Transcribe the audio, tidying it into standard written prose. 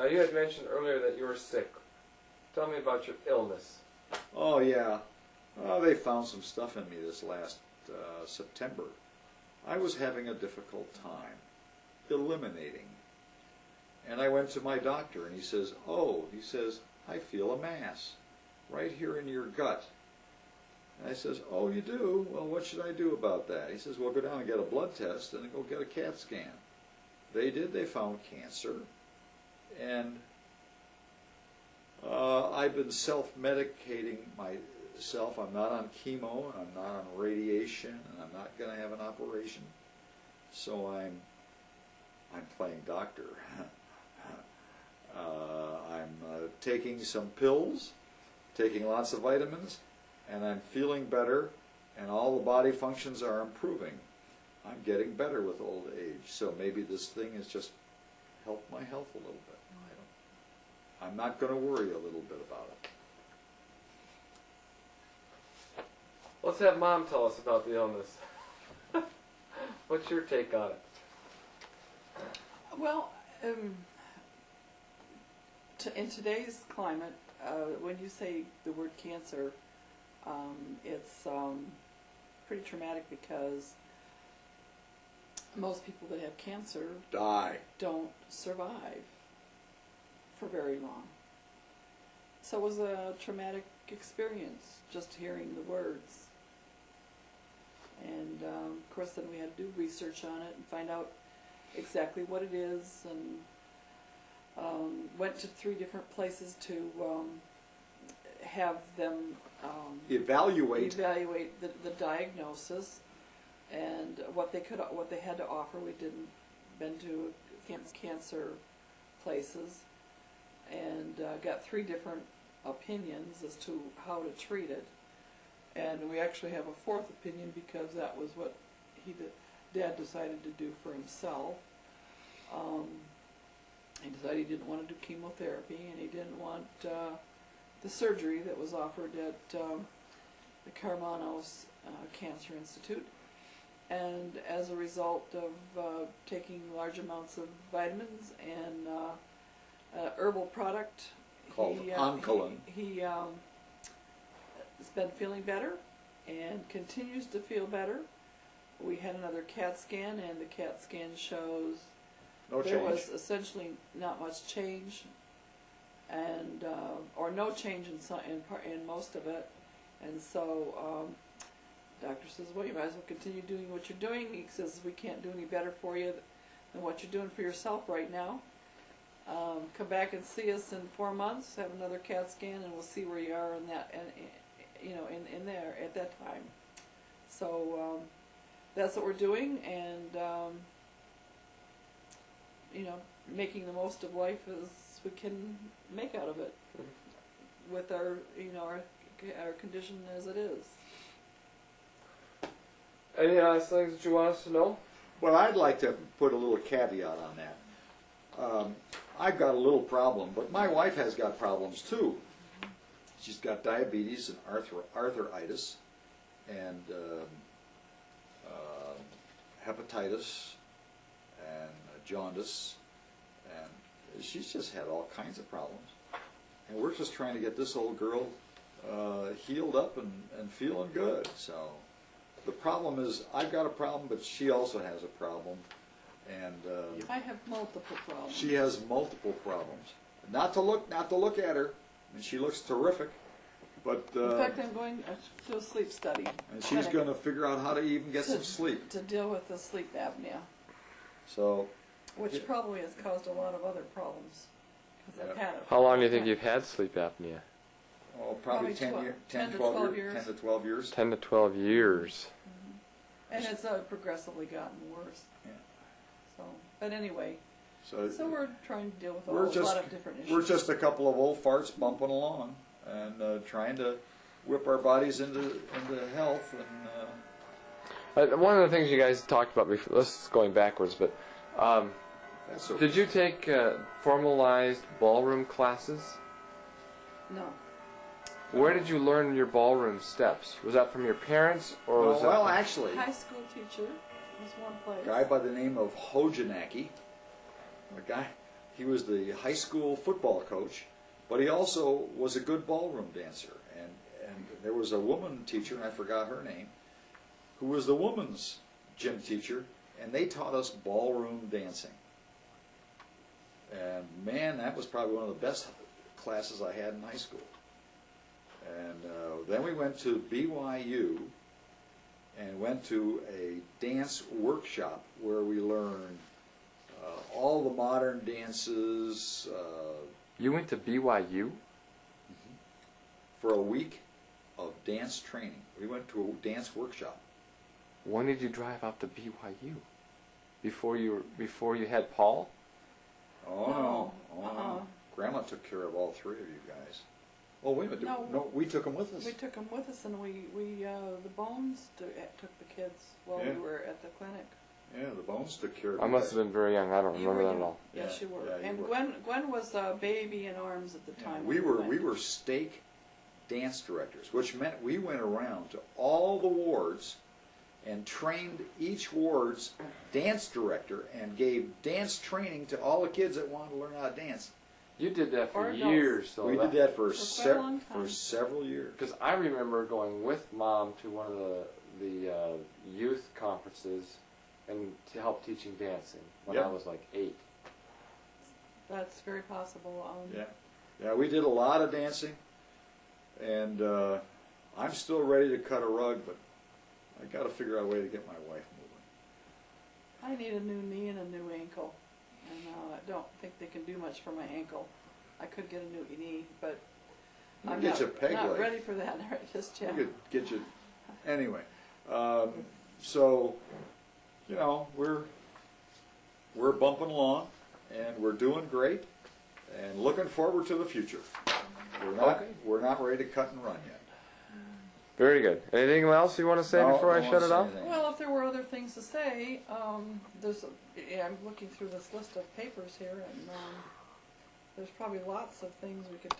Now you had mentioned earlier that you were sick. Tell me about your illness. Oh yeah, they found some stuff in me this last September. I was having a difficult time eliminating. And I went to my doctor and he says, I feel a mass right here in your gut. And I says, oh, you do? Well, what should I do about that? He says, well, go down and get a blood test and then go get a CAT scan. They did. They found cancer. And I've been self-medicating myself. I'm not on chemo, and I'm not on radiation, and I'm not going to have an operation. So I'm playing doctor. I'm taking some pills, taking lots of vitamins, and I'm feeling better, and all the body functions are improving. I'm getting better with old age, so maybe this thing has just helped my health a little bit. I'm not going to worry a little bit about it. Let's have Mom tell us about the illness. What's your take on it? Well, in today's climate, when you say the word cancer, it's pretty traumatic because most people that have cancer don't survive for very long. So it was a traumatic experience just hearing the words. And of course then we had to do research on it and find out exactly what it is, and went to 3 different places to have them evaluate the diagnosis and what they had to offer. We been to cancer places and got 3 different opinions as to how to treat it, and we actually have a 4th opinion because that was what Dad decided to do for himself. He decided he didn't want to do chemotherapy, and he didn't want the surgery that was offered at the Carmanos Cancer Institute. And as a result of taking large amounts of vitamins and herbal product called Oncolin, he has been feeling better and continues to feel better. We had another CAT scan, and the CAT scan shows there was essentially not much change, and or no change in most of it. And so doctor says, well, you might as well continue doing what you're doing. He says, we can't do any better for you than what you're doing for yourself right now. Come back and see us in 4 months, have another CAT scan, and we'll see where you are in that, and in there at that time. So that's what we're doing, and making the most of life as we can make out of it, with our our condition as it is. Any last things that you want us to know? Well, I'd like to put a little caveat on that. I've got a little problem, but my wife has got problems too. She's got diabetes and arthritis and hepatitis and jaundice, and she's just had all kinds of problems. And we're just trying to get this old girl healed up and feeling good. So the problem is, I've got a problem, but she also has a problem. And I have multiple problems. She has multiple problems. Not to look at her, and she looks terrific. But in fact, I'm going to a sleep study. And she's going to figure out how to even get some sleep to deal with the sleep apnea. So, which probably has caused a lot of other problems. I've had it. How long do you think you've had sleep apnea? Oh, probably 10 to 12 years. 10 to 12 years. 10 to 12 years. Mm-hmm. And it's progressively gotten worse. Yeah. So, but anyway, so we're trying to deal with a lot of different issues. We're just a couple of old farts bumping along and trying to whip our bodies into health. And one of the things you guys talked about before, this is going backwards, but that's okay. Did you take formalized ballroom classes? No. Where did you learn your ballroom steps? Was that from your parents, or was well, that actually, high school teacher was one place. A guy by the name of Hojanaki, a he was the high school football coach, but he also was a good ballroom dancer. And there was a woman teacher, and I forgot her name, who was the woman's gym teacher, and they taught us ballroom dancing. And man, that was probably one of the best classes I had in high school. And then we went to BYU and went to a dance workshop where we learned all the modern dances. You went to BYU? For a week of dance training. We went to a dance workshop. When did you drive out to BYU? Before you had Paul? Oh no! Oh no! Grandma took care of all three of you guys. Oh wait a minute! No, we took them with us. We took them with us, and we the Bones took the kids while we were at the clinic. Yeah, the Bones took care of. I must have been very young. I don't remember that at all. Yes, you were. Yeah, and you were. Gwen was a baby in arms at the time. We were stake dance directors, which meant we went around to all the wards and trained each ward's dance director and gave dance training to all the kids that wanted to learn how to dance. You did that for Or years. So we did that for quite a long time. for several years. Because I remember going with Mom to one of the youth conferences and to help teaching dancing when I was like 8. That's very possible. Yeah, we did a lot of dancing, and I'm still ready to cut a rug, but I got to figure out a way to get my wife moving. I need a new knee and a new ankle, and I don't think they can do much for my ankle. I could get a new knee, but I'm not ready for that right just yet. We could get you anyway. So, you know, we're bumping along, and we're doing great, and looking forward to the future. We're not ready to cut and run yet. Very good. Anything else you want to say before I shut it off? Well, if there were other things to say, I'm looking through this list of papers here, and there's probably lots of things we could